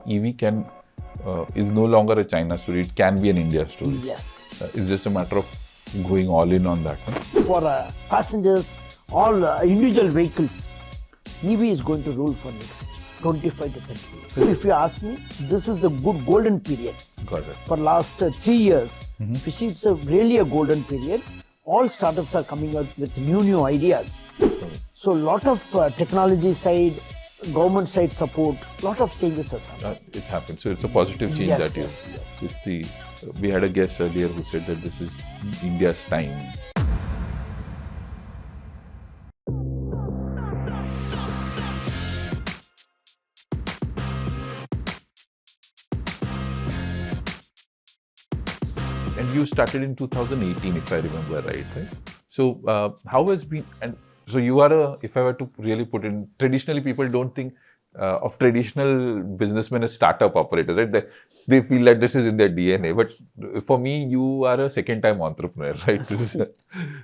EV is no longer a China story. It can be an India story. Yes. It's just a matter of going all in on that. For passengers, all individual vehicles, EV is going to rule for next 25 to 30 years. If you ask me, this is the good golden period. Got it. For last 3 years, you see, it's really a golden period. All startups are coming out with new ideas. So a lot of technology side, government side support, lot of changes has happened. It's happened. So it's a positive change Yes, that year. yes. It's we had a guest earlier who said that this is India's time. And you started in 2018, if I remember right? So how has been, and so you are if I were to really put in, traditionally people don't think of traditional businessmen as startup operators, right? They feel like this is in their DNA. But for me, you are a second-time entrepreneur, right?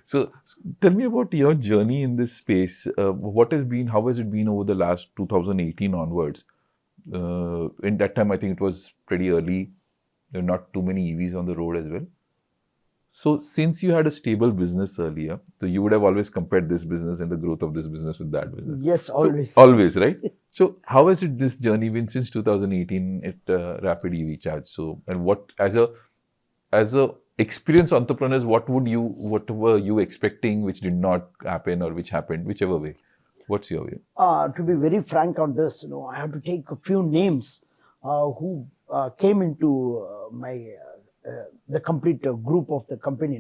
So tell me about your journey in this space. How has it been over the last 2018 onwards? In that time, I think it was pretty early. There were not too many EVs on the road as well. So since you had a stable business earlier, so you would have always compared this business and the growth of this business with that business. Yes, always. So, always, right? So how has this journey been since 2018 at RapidEVchargE? So, and what, as a experienced entrepreneurs, what were you expecting which did not happen or which happened, whichever way? What's your view? To be very frank on this, I have to take a few names who came into the complete group of the company.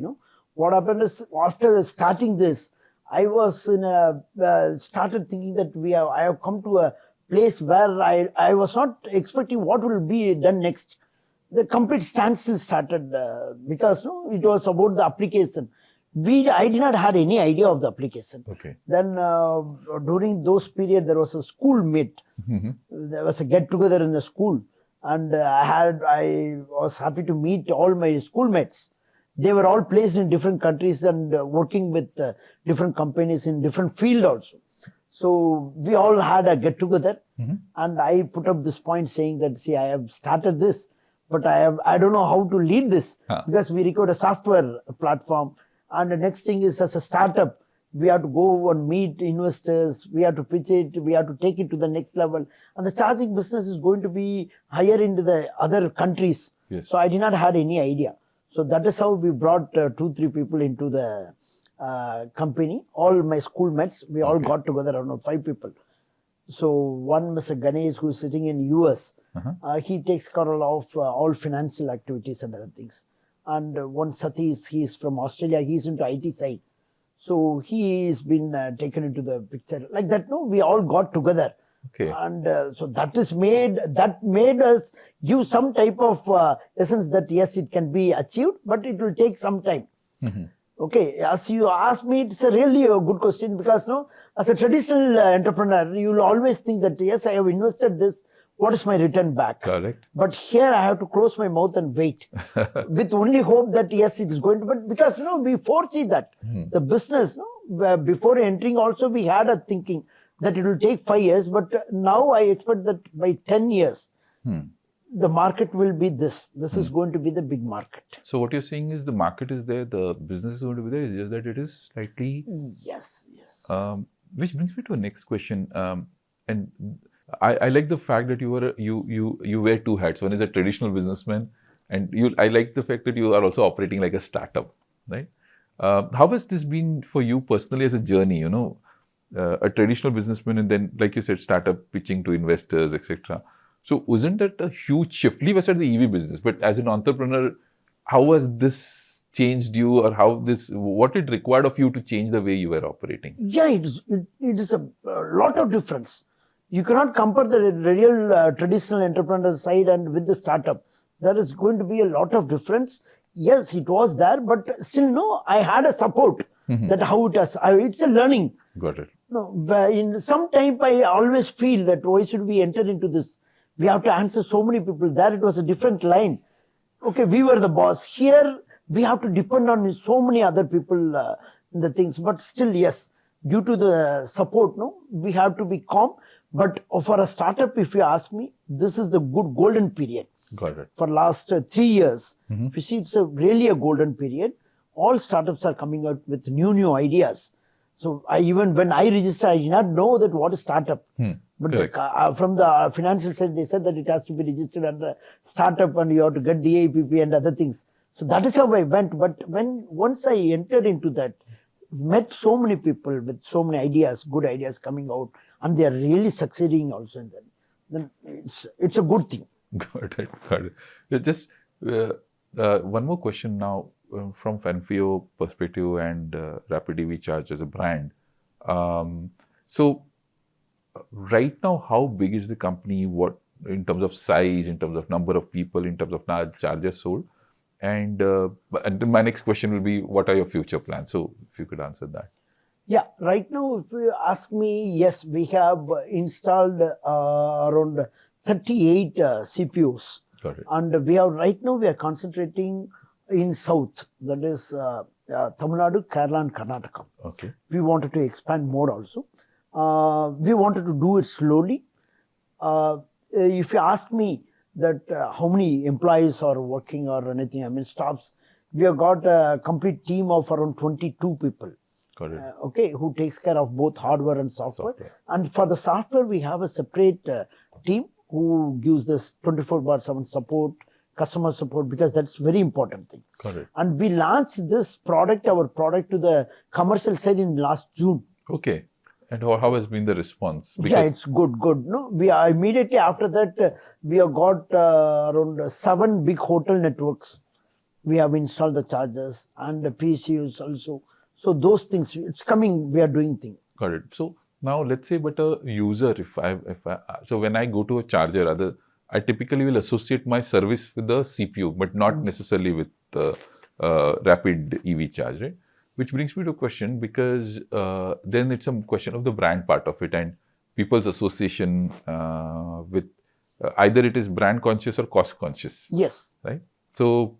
What happened is, after starting this, I was started thinking that I have come to a place where I was not expecting what will be done next. The complete standstill started because it was about the application. I did not have any idea of the application. Okay. Then during those period, there was a school meet. There was a get together in the school, and I was happy to meet all my schoolmates. They were all placed in different countries and working with different companies in different field also. So we all had a get together, and I put up this point saying that, see, I have started this, but I don't know how to lead this because we required a software platform. And the next thing is, as a startup, we have to go and meet investors, we have to pitch it, we have to take it to the next level. And the charging business is going to be higher into the other countries. Yes. So I did not have any idea. So that is how we brought 2-3 people into the company. All my schoolmates, we all got together, around 5 people. So one Mr. Ganesh, who is sitting in US, he takes care of all financial activities and other things. And one Satish, he is from Australia, he is into IT side. So he has been taken into the picture. Like that, we all got together. Okay. And so that made us give some type of essence that yes, it can be achieved, but it will take some time. Okay, as you asked me, it's really a good question, because as a traditional entrepreneur, you will always think that yes, I have invested this, what is my return back? Correct. But here I have to close my mouth and wait with only hope that yes, it is going to, but because we foresee that the business, before entering also we had a thinking that it will take 5 years, but now I expect that by 10 years, the market will be this. This is going to be the big market. So what you're saying is the market is there, the business is going to be there, it's just that it is slightly... Yes. Which brings me to a next question. And I like the fact that you wear 2 hats. One is a traditional businessman, and I like the fact that you are also operating like a startup, right? How has this been for you personally as a journey, a traditional businessman and then, like you said, startup pitching to investors, etc. So wasn't that a huge shift? Leave aside the EV business, but as an entrepreneur, how has this changed you, or what it required of you to change the way you were operating? Yeah, it is a lot of difference. You cannot compare the real traditional entrepreneur side and with the startup. There is going to be a lot of difference. Yes, it was there, but still, I had a support that how it is. It's a learning. Got it. In some time, I always feel that why should we enter into this? We have to answer so many people. There it was a different line. Okay, we were the boss. Here, we have to depend on so many other people in the things. But still, yes, due to the support, we have to be calm. But for a startup, if you ask me, this is the good golden period. Got it. For last 3 years, if you see, it's really a golden period. All startups are coming out with new ideas. So even when I registered, I did not know that what is startup. But from the financial side, they said that it has to be registered under startup and you have to get DIPP and other things. So that is how I went. But once I entered into that, met so many people with so many ideas, good ideas coming out, and they are really succeeding also in that, then it's a good thing. Got it. Just one more question now from Fanfio perspective and RapidEVcharge as a brand. So right now, how big is the company? What in terms of size, in terms of number of people, in terms of chargers sold? And my next question will be, what are your future plans? So if you could answer that. Yeah, right now, if you ask me, yes, we have installed around 38 CPUs. Got it. And we are concentrating in South, that is Tamil Nadu, Kerala and Karnataka. Okay. We wanted to expand more also. We wanted to do it slowly. If you ask me that how many employees are working or anything, staffs, we have got a complete team of around 22 people. Got it. Okay, who takes care of both hardware and software. And for the software, we have a separate team who gives this 24/7 support, customer support, because that's very important thing. Got it. And we launched this product, our product, to the commercial side in last June. Okay. And how has been the response? Because yeah, it's good. No, we are immediately after that, we have got around 7 big hotel networks. We have installed the chargers and the PCUs also. So those things, it's coming, we are doing things. Got it. So now let's say, but a user, so when I go to a charger, I typically will associate my service with the CPU, but not necessarily with the RapidEVcharge, right? Which brings me to a question, because then it's a question of the brand part of it and people's association with either it is brand conscious or cost conscious. Yes. Right? So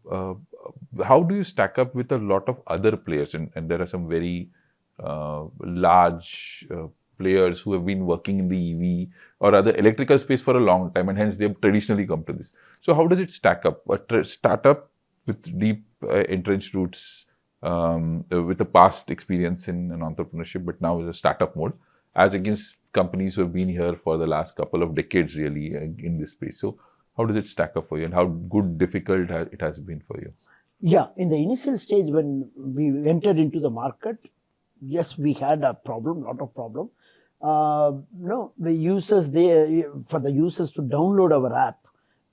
how do you stack up with a lot of other players? And there are some very large players who have been working in the EV or other electrical space for a long time, and hence they have traditionally come to this. So how does it stack up? A startup with deep entrenched roots, with a past experience in an entrepreneurship, but now is a startup mode, as against companies who have been here for the last couple of decades really in this space. So how does it stack up for you, and how difficult it has been for you? Yeah, in the initial stage when we entered into the market, yes, we had a lot of problem. No, the users, for the users to download our app,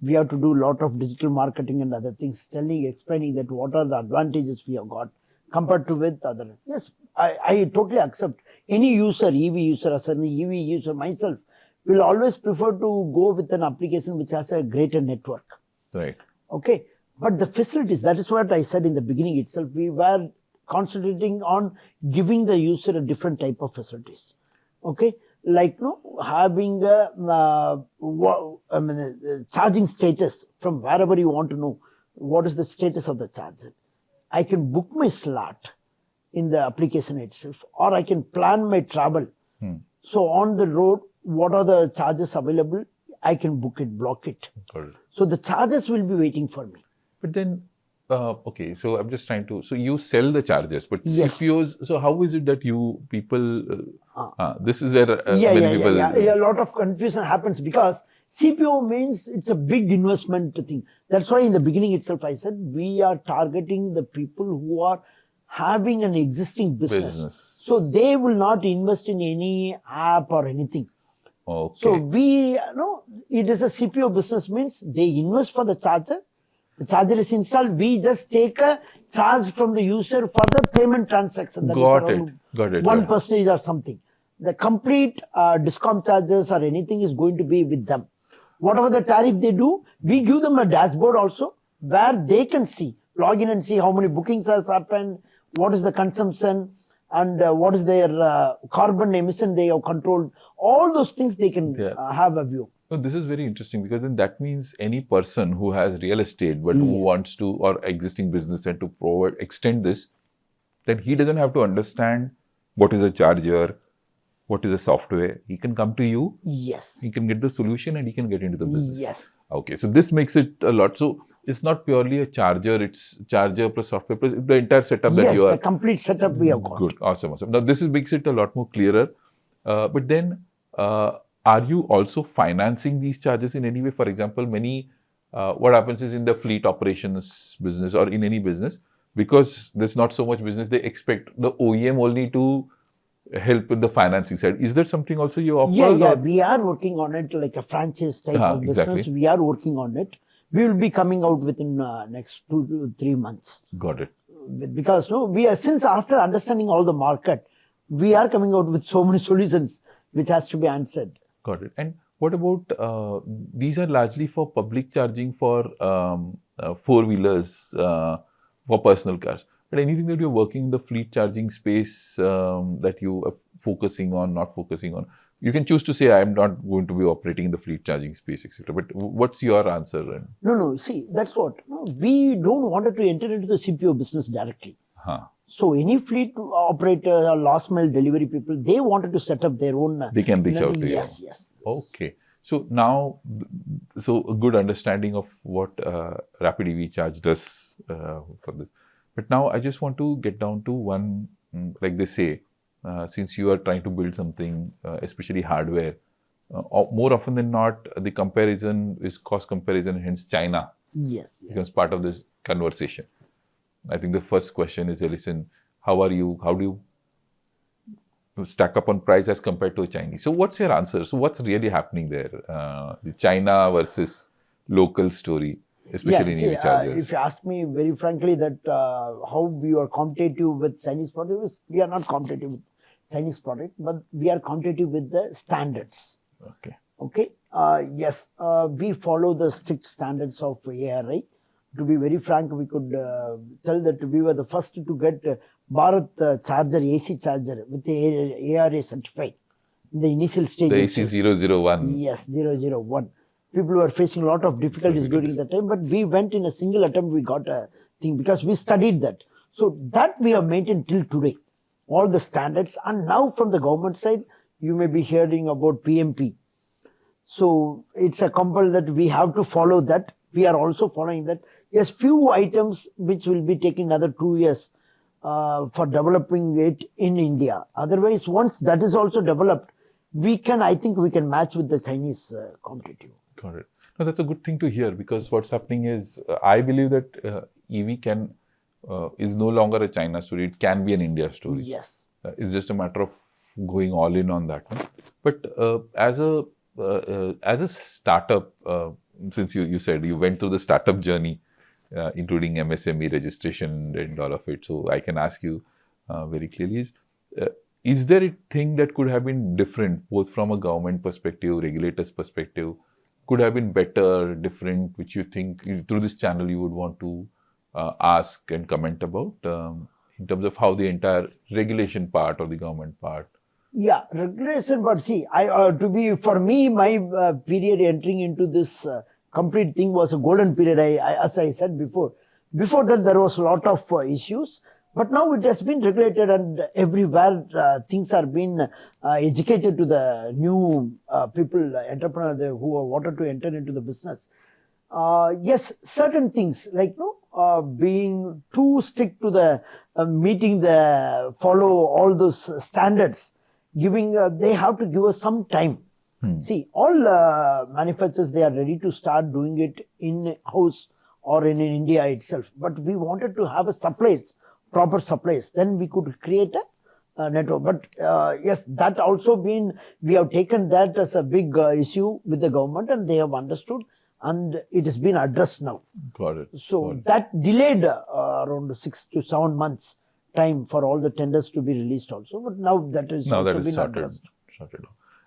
we have to do a lot of digital marketing and other things, explaining that what are the advantages we have got compared to with other. Yes, I totally accept. Any user, EV user, or certainly EV user, myself, will always prefer to go with an application which has a greater network. Right. Okay. But the facilities, that is what I said in the beginning itself, we were concentrating on giving the user a different type of facilities. Okay. Like having charging status from wherever you want to know what is the status of the charger. I can book my slot in the application itself, or I can plan my travel. So on the road, what are the charges available? I can book it, block it. So the charges will be waiting for me. But then, okay, so I'm just trying to, so you sell the chargers, but yes. CPOs, so how is it that people, this is where many people... A lot of confusion happens because CPO means it's a big investment thing. That's why in the beginning itself I said, we are targeting the people who are having an existing business. So they will not invest in any app or anything. Okay. So it is a CPO business, means they invest for the charger. The charger is installed. We just take a charge from the user for the payment transaction. That Got it. 1% or something. The complete discount charges or anything is going to be with them. Whatever the tariff they do, we give them a dashboard also where they can log in and see how many bookings has happened, what is the consumption, and what is their carbon emission they have controlled. All those things they can have a view. So this is very interesting, because then that means any person who has real estate but who wants to, or existing business, and to extend this, then he doesn't have to understand what is a charger, what is the software. He can come to you. Yes. He can get the solution and he can get into the business. Yes. Okay, so this makes it a lot. So it's not purely a charger, it's charger plus software plus the entire setup that you are. Yes, the complete setup we have got. Good, awesome. Now this makes it a lot more clearer. But then, are you also financing these charges in any way? For example, what happens is in the fleet operations business or in any business, because there's not so much business, they expect the OEM only to help with the financing side. Is that something also you offer? Yeah, we are working on it like a franchise type of business. Exactly. We are working on it. We will be coming out within next 2 to 3 months. Got it. Because since after understanding all the market, we are coming out with so many solutions which has to be answered. Got it. And what about, these are largely for public charging for 4-wheelers, for personal cars. But anything that you're working in the fleet charging space that you are focusing on, not focusing on, you can choose to say, I'm not going to be operating in the fleet charging space, etc. But what's your answer? No, see, that's what. No, we don't want to enter into the CPO business directly. So any fleet operator or last mile delivery people, they wanted to set up their own. They can reach out to you. Yes. Okay. So now, a good understanding of what RapidEVcharge does for this. But now I just want to get down to one, like they say, since you are trying to build something, especially hardware, more often than not, the comparison is cost comparison, hence China becomes part of this conversation. I think the first question is, listen, how do you stack up on price as compared to a Chinese? So what's your answer? So what's really happening there? The China versus local story, especially in EV chargers. If you ask me very frankly that how we are competitive with Chinese products, we are not competitive with Chinese product, but we are competitive with the standards. Okay. Yes, we follow the strict standards of ARI. To be very frank, we could tell that we were the first to get Bharat charger, AC charger with the ARA certified in the initial stage. The AC001. Yes, 001. People were facing a lot of difficulties during that time, but we went in a single attempt, we got a thing because we studied that. So that we have maintained till today, all the standards. And now from the government side, you may be hearing about PMP. So it's a compel that we have to follow that. We are also following that. Yes, few items which will be taking another 2 years for developing it in India. Otherwise, once that is also developed, I think we can match with the Chinese competitive. Got it. No, that's a good thing to hear, because what's happening is, I believe that EV is no longer a China story. It can be an India story. Yes. It's just a matter of going all in on that one. But as a startup, since you said you went through the startup journey, including MSME registration and all of it, so I can ask you very clearly, is there a thing that could have been different, both from a government perspective, regulators perspective, could have been better, different, which you think through this channel you would want to ask and comment about in terms of how the entire regulation part or the government part? Yeah, regulation, but see, for me, my period entering into this complete thing was a golden period, as I said before. Before that, there was a lot of issues, but now it has been regulated and everywhere things are being educated to the new people, entrepreneurs who wanted to enter into the business. Yes, certain things like being too strict to the follow all those standards, they have to give us some time. See, all manufacturers, they are ready to start doing it in-house or in India itself. But we wanted to have proper supplies. Then we could create a network. But yes, that also we have taken that as a big issue with the government, and they have understood, and it has been addressed now. Got it. So that delayed around 6 to 7 months time for all the tenders to be released also. But now that is also been addressed. Sorted.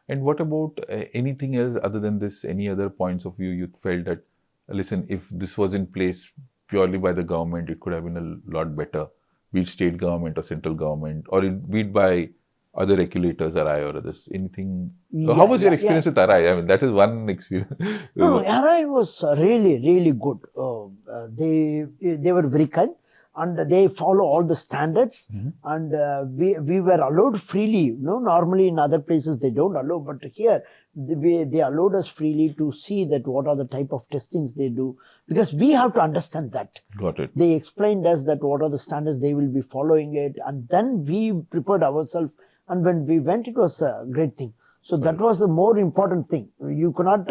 And what about anything else other than this? Any other points of view you felt that, listen, if this was in place purely by the government, it could have been a lot better, be it state government or central government, or be it by other regulators, RI or others? Anything? So how was your experience with RI? I mean, that is one experience. No, RI was really, really good. They were very kind. and they follow all the standards. And we were allowed freely. Normally in other places they don't allow, but here they allowed us freely to see that what are the type of testings they do, because we have to understand that. Got it. They explained us that what are the standards, they will be following it, and then we prepared ourselves, and when we went, it was a great thing. So that was the more important thing. You cannot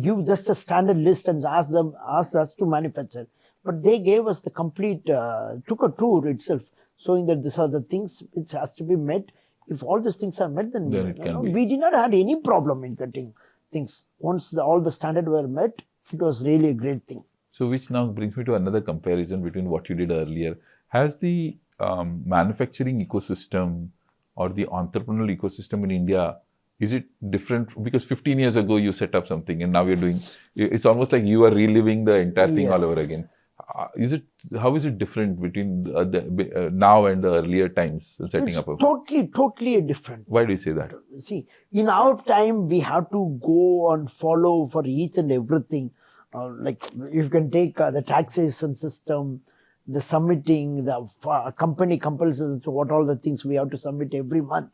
give just a standard list and ask us to manufacture. But they gave us the complete, took a tour itself, showing that these are the things which has to be met. If all these things are met, then it can be. we did not have any problem in getting things. Once all the standards were met, it was really a great thing. So which now brings me to another comparison between what you did earlier. Has the manufacturing ecosystem or the entrepreneurial ecosystem in India, is it different? Because 15 years ago you set up something and now you're doing, it's almost like you are reliving the entire thing all over again. How is it different between now and the earlier times setting up? Totally different. Why do you say that? See, in our time, we have to go and follow for each and everything. Like you can take the taxation system, the submitting, the company compulsions, what all the things we have to submit every month.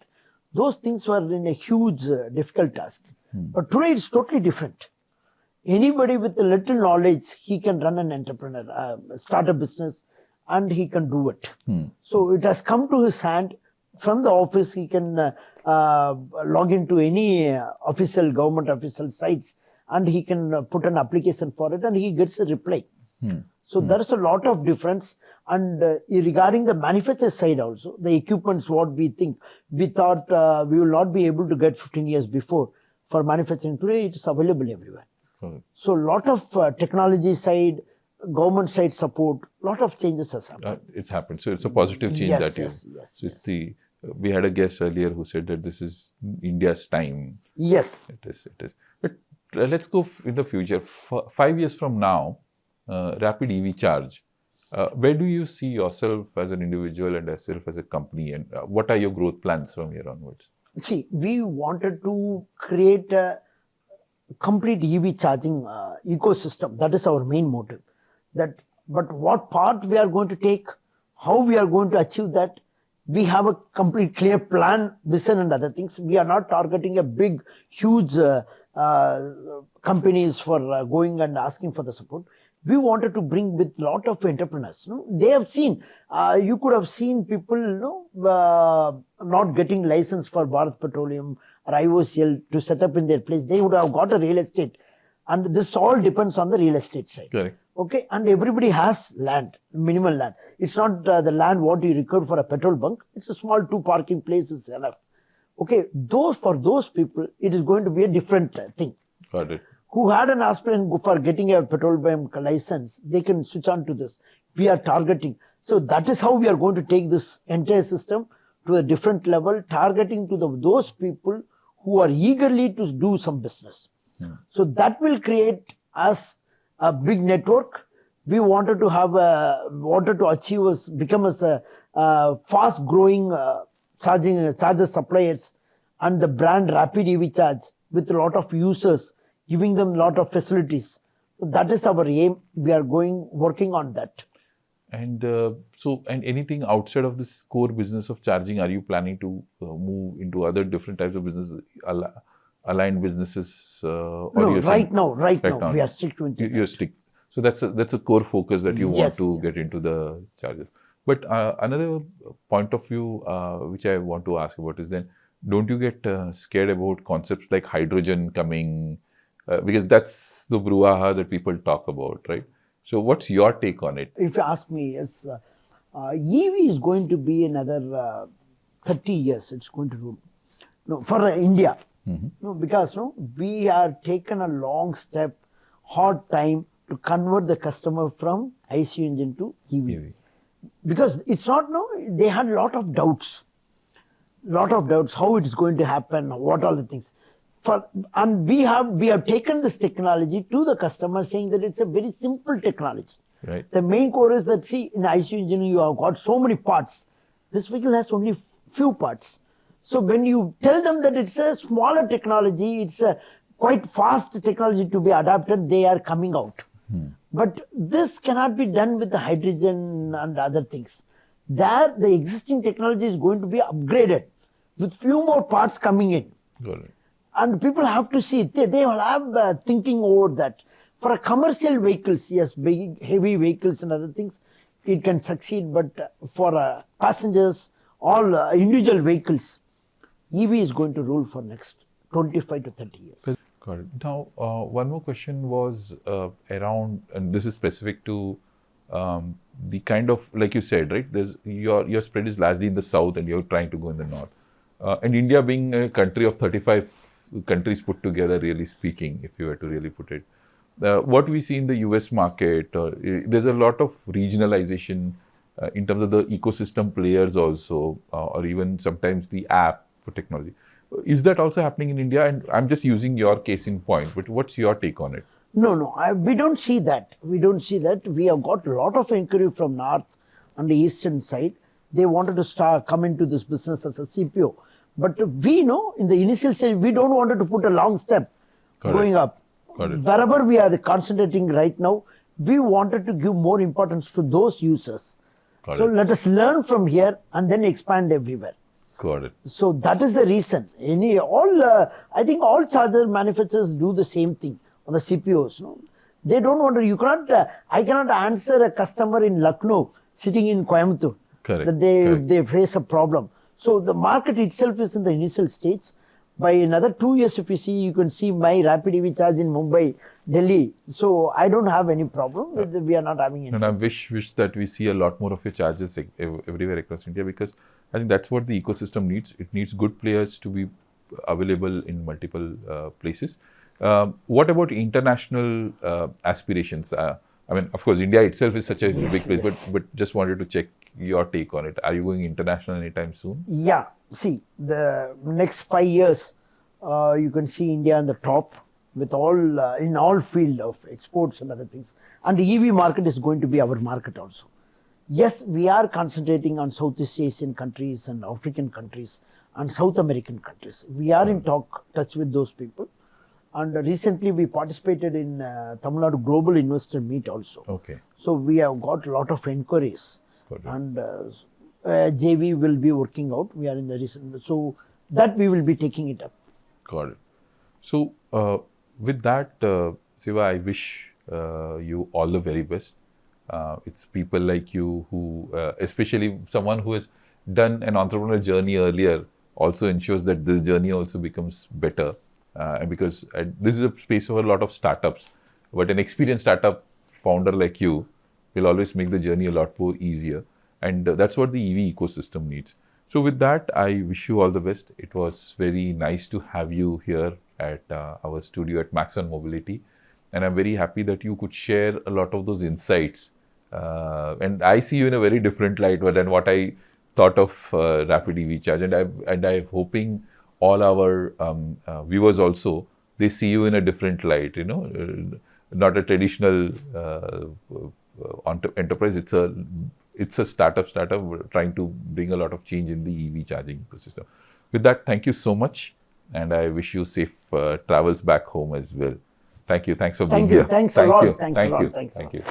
Those things were in a huge, difficult task. But today it's totally different. Anybody with a little knowledge, he can run an entrepreneur, start a business, and he can do it. So it has come to his hand. From the office, he can log into any official government official sites, and he can put an application for it, and he gets a reply. So there is a lot of difference. And regarding the manufacturer side also, the equipments, what we think, we thought we will not be able to get 15 years before for manufacturing. Today, it is available everywhere. So a lot of technology side, government side support, lot of changes has happened. It's happened. So it's a positive change we had a guest earlier who said that this is India's time. Yes. It is. But let's go in the future. 5 years from now, RapidEVcharge, where do you see yourself as an individual and yourself as a company, and what are your growth plans from here onwards? See, we wanted to create a complete EV charging ecosystem. That is our main motive. But what part we are going to take, how we are going to achieve that, we have a complete clear plan, vision and other things. We are not targeting a big, huge companies for going and asking for the support. We wanted to bring with lot of entrepreneurs. They have seen, you could have seen people not getting license for Bharat Petroleum or IOCL to set up in their place. They would have got a real estate. And this all depends on the real estate side. Correct. Okay, and everybody has land, minimal land. It's not the land what you record for a petrol bunk. It's a small 2 parking places enough. Okay, for those people, it is going to be a different thing. Got it. Who had an aspiration for getting a petrol bunk license, they can switch on to this. We are targeting. So that is how we are going to take this entire system to a different level, targeting to those people who are eagerly to do some business. So that will create us a big network. We wanted to achieve become a fast growing charger suppliers, and the brand RapidEVcharge with a lot of users, giving them a lot of facilities. So that is our aim. We are working on that. And and anything outside of this core business of charging, are you planning to move into other different types of businesses, aligned businesses? No, right now, we are strict to it. You're strict. So that's a core focus that you want to get into the chargers. But another point of view which I want to ask about is then, don't you get scared about concepts like hydrogen coming? Because that's the brouhaha that people talk about, right? So what's your take on it? If you ask me, yes, EV is going to be another 30 years. It's going to rule. No, for India. Because we have taken a long step, hard time to convert the customer from ICU engine to EV. Because it's not, they had a lot of doubts. How it is going to happen, what all the things. And we have taken this technology to the customer, saying that it's a very simple technology. Right. The main core is that, see, in ICU engine you have got so many parts. This vehicle has only few parts. So when you tell them that it's a smaller technology, it's a quite fast technology to be adapted, they are coming out. But this cannot be done with the hydrogen and other things. There, the existing technology is going to be upgraded with few more parts coming in. Got it. And people have to see, they will have thinking over that. For a commercial vehicles, yes, big, heavy vehicles and other things, it can succeed. But for passengers, all individual vehicles, EV is going to rule for next 25 to 30 years. Got it. Now, one more question was around, and this is specific to the kind of, like you said, right? There's your spread is largely in the south, and you're trying to go in the north. And India being a country of 35 countries put together, really speaking, if you were to really put it, what we see in the US market, there's a lot of regionalization in terms of the ecosystem players also, or even sometimes the app for technology. Is that also happening in India? And I'm just using your case in point, but what's your take on it? No, we don't see that. We don't see that. We have got a lot of inquiry from north and the eastern side. They wanted to come into this business as a CPO. But we know in the initial stage, we don't want to put a long step going up. Wherever we are concentrating right now, we wanted to give more importance to those users. So let us learn from here and then expand everywhere. Got it. So that is the reason. I think all charger manufacturers do the same thing on the CPOs. No? They don't want to, I cannot answer a customer in Lucknow sitting in Coimbatore that they face a problem. So the market itself is in the initial stage. By another 2 years, if you see, you can see my RapidEVcharge in Mumbai, Delhi. So I don't have any problem. We are not having any. And I wish that we see a lot more of your charges everywhere across India, because I think that's what the ecosystem needs. It needs good players to be available in multiple places. What about international aspirations? I mean, of course, India itself is such a big place, but just wanted to check your take on it. Are you going international anytime soon? Yeah. See, the next 5 years, you can see India on the top with in all field of exports and other things. And the EV market is going to be our market also. Yes, we are concentrating on Southeast Asian countries and African countries and South American countries. We are in touch with those people. And recently we participated in Tamil Nadu Global Investor Meet also. Okay. So we have got a lot of inquiries. And JV will be working out. We are in the recent, so that we will be taking it up. Got it. So with that, Siva, I wish you all the very best. It's people like you who, especially someone who has done an entrepreneurial journey earlier, also ensures that this journey also becomes better. And because this is a space of a lot of startups, but an experienced startup founder like you will always make the journey a lot more easier. And that's what the EV ecosystem needs. So with that, I wish you all the best. It was very nice to have you here at our studio at Maxson Mobility. And I'm very happy that you could share a lot of those insights. And I see you in a very different light than what I thought of RapidEVcharge. And I'm hoping all our viewers also, they see you in a different light, not a traditional enterprise. It's a startup trying to bring a lot of change in the EV charging ecosystem. With that, thank you so much. And I wish you safe travels back home as well. Thank you. Thanks for being here. Thanks a lot. Thank you.